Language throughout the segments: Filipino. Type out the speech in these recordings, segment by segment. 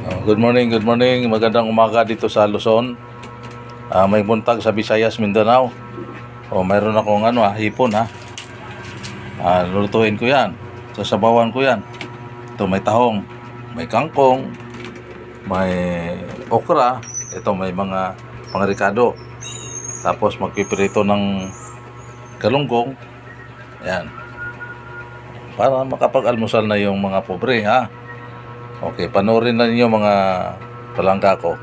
Good morning, good morning. Magandang umaga dito sa Luzon. May buntag sa Visayas, Mindanao. Mayroon akong hipon ha. Lulutuin ko yan. Sasabawan ko yan. Ito may tahong, may kangkong, may okra. Ito may mga pangrikado. Tapos magpipirito ng galunggong. Yan. Para makapag-almusal na yung mga pobre ha. Okay, panoorin na ninyo mga palangga ko.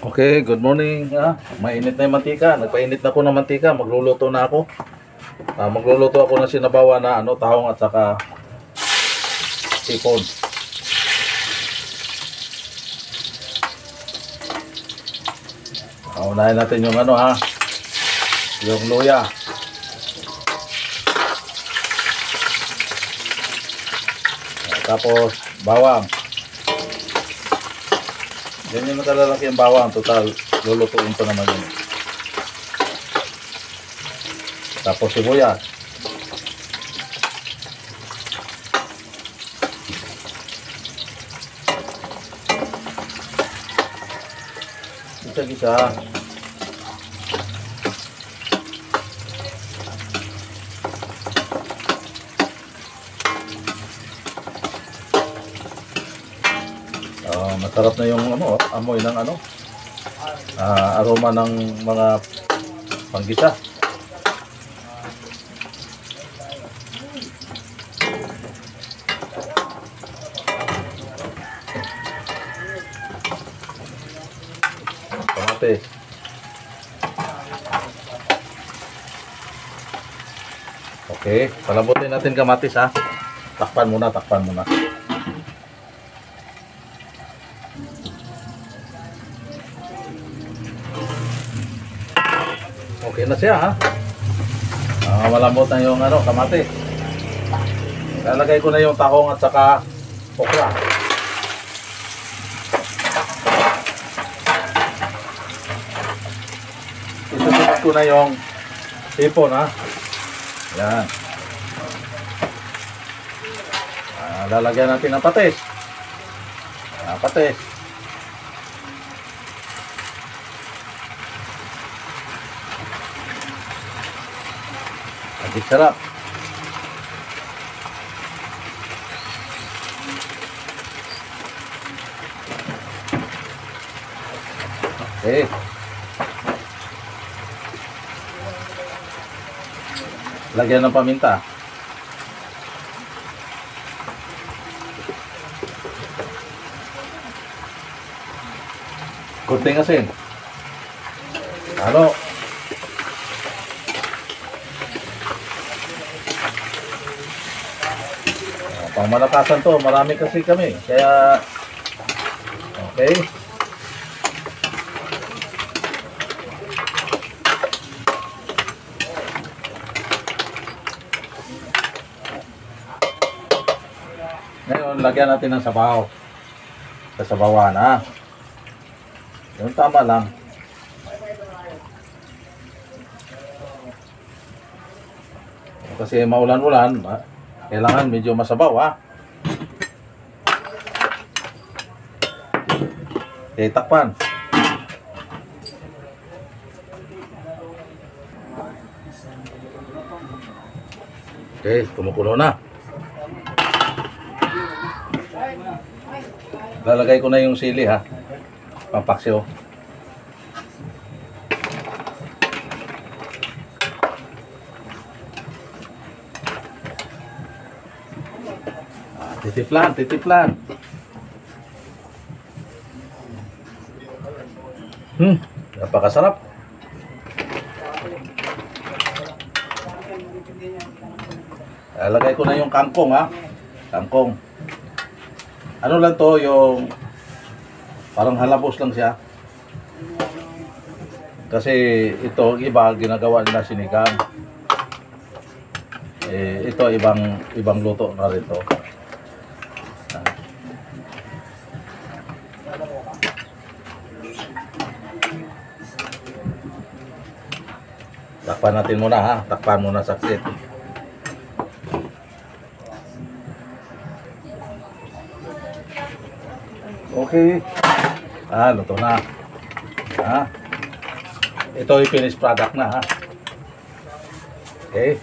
Okay, good morning. Mainit na yung mantika. Nagpainit na ako ng mantika. Magluluto na ako. Magluluto ako ng sinabawa na tahong at saka sipon. Unahin natin yung yung luya. Tapos bawang. Ganyan na kalalaki ang bawang. Total, lulutuin pa naman yun. Tapos sibuyas. Gisa-gisa. Masarap na yung amoy ng aroma ng mga panggisa. Kamatis. Okay, palabutin natin kamatis ha. Takpan muna, takpan muna. Okay na siya ha. Malambot na yung kamatis. Lalagay ko na yung tahong at saka okra. Isusunod ko na yung sipon ha. Yan. Lalagyan natin ng patis. Patis. Adik sarap. Okay. Lagyan ng paminta. Kunting asin. Pangmalakasan to, marami kasi kami. Kaya okay. Ngayon, lagyan natin ng sabaw. Sasabawan ha. Yung tama lang. Kasi maulan-ulan, kailangan medyo masabaw ha. Okay, takpan. Okay, kumukulo na. Lalagay ko na yung sili ha. Pampaksyo. Titiplan, titiplan. Napakasarap. Lagay ko na yung kangkong ha. Kangkong. Ano lang to, yung parang halabos lang siya. Kasi ito, iba ginagawa nila sinigang. Ito ibang luto na rin to. Takpan natin muna ha. Takpan muna saksit. Okay. Luto na. Ito yung finished product na, ha. Okay.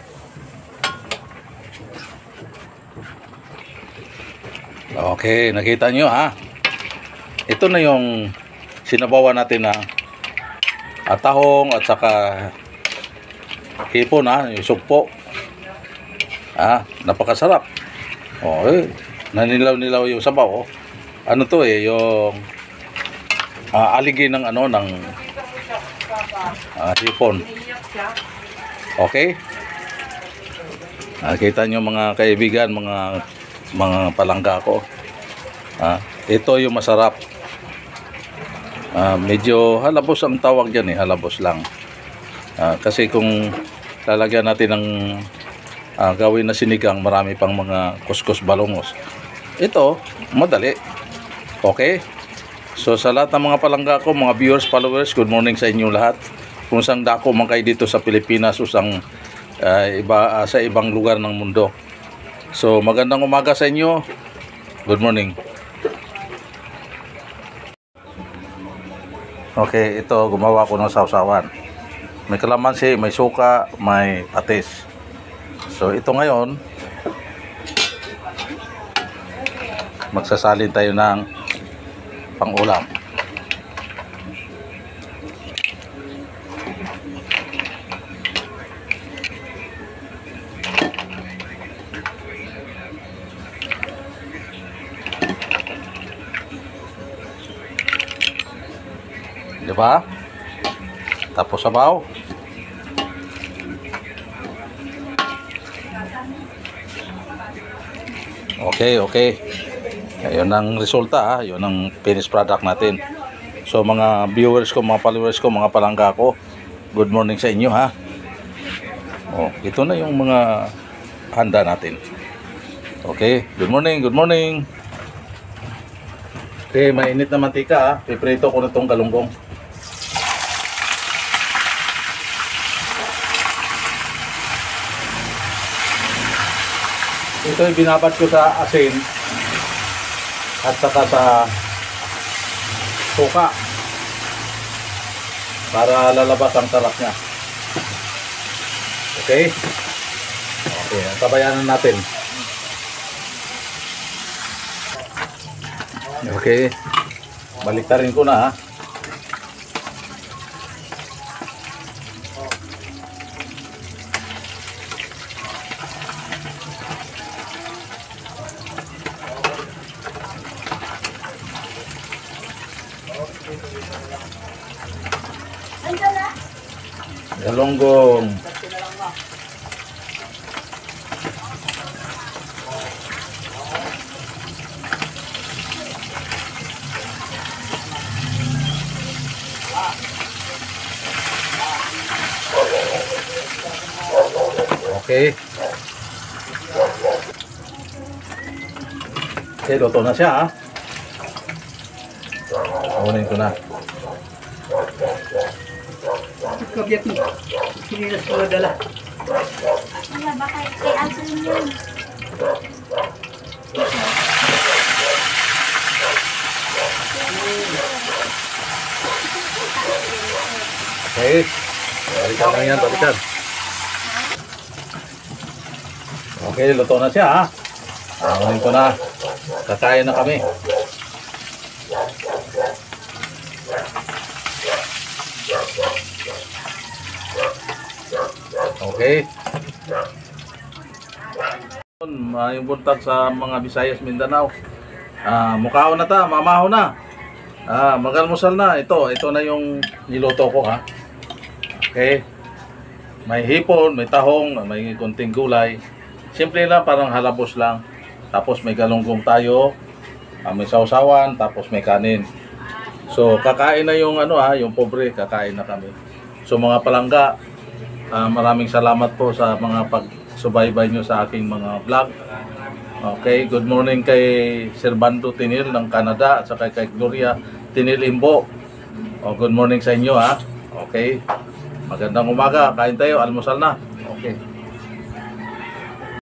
Okay, nakita nyo, ha. Ito na yung sinabawan natin na tahong at saka hipon, ha, yung sugpo. Napakasarap. Nanilaw-nilaw yung sabaw. Ano to yung aligi ng ng hipon. Okay? Nakita nyo mga kaibigan, mga palangga ko. Ito yung masarap. Medyo halabos ang tawag dyan, halabos lang. Kasi kung lalagyan natin ng gawin na sinigang, marami pang mga kuskus balongos. Ito, madali. Okay? So sa lahat ng mga palangga ko, mga viewers, followers, good morning sa inyo lahat. Kung saan dako man kayo dito sa Pilipinas o sa ibang lugar ng mundo. So magandang umaga sa inyo. Good morning. Okay, ito gumawa ko ng sausawan. May kalamansi, may suka, may patis. So ito ngayon, magsasalin tayo ng pang-ulam. Diba? Tapos sabaw. Okay. Ayun ang resulta, yun ang finished product natin. So mga viewers ko, mga followers ko, mga palangga ko, good morning sa inyo, ha. Ito na yung mga handa natin. Okay, good morning. Okay, mainit na mantika, ha. Piprito ko na itong galunggong. Ito yung binabad ko sa asin at saka sa suka para lalabas ang sarap niya. Okay, tabayanan natin. Okay, baliktarin ko na, ha. Galunggong. Okay. Okay, luto na siya, ha. Kunin ko na. Kabiyak mo. Sinilas ko na dala. Wala ba kay Alson yun? Okay. Balikan lang yan, balikan. Okay, luto na siya, ha. Kunin ko na. Kakain na kami. Okay. Yung buntag sa mga Visayas, Mindanao. Mukhaon na ta, mamaho na. Mag-almusal na. Ito na yung niluto ko, ha. Okay. May hipon, may tahong, may konting gulay. Simple lang, parang halabos lang. Tapos may galunggong tayo, may sausawan, tapos may kanin. So kakain na yung yung pobre, kakain na kami. So mga palangga, maraming salamat po sa mga pagsubaybay nyo sa aking mga vlog. Okay, good morning kay Sir Bando Tinil ng Canada at saka kay Gloria Tinil Imbo. Good morning sa inyo, ha. Okay, magandang umaga, kain tayo, almusal na. Okay.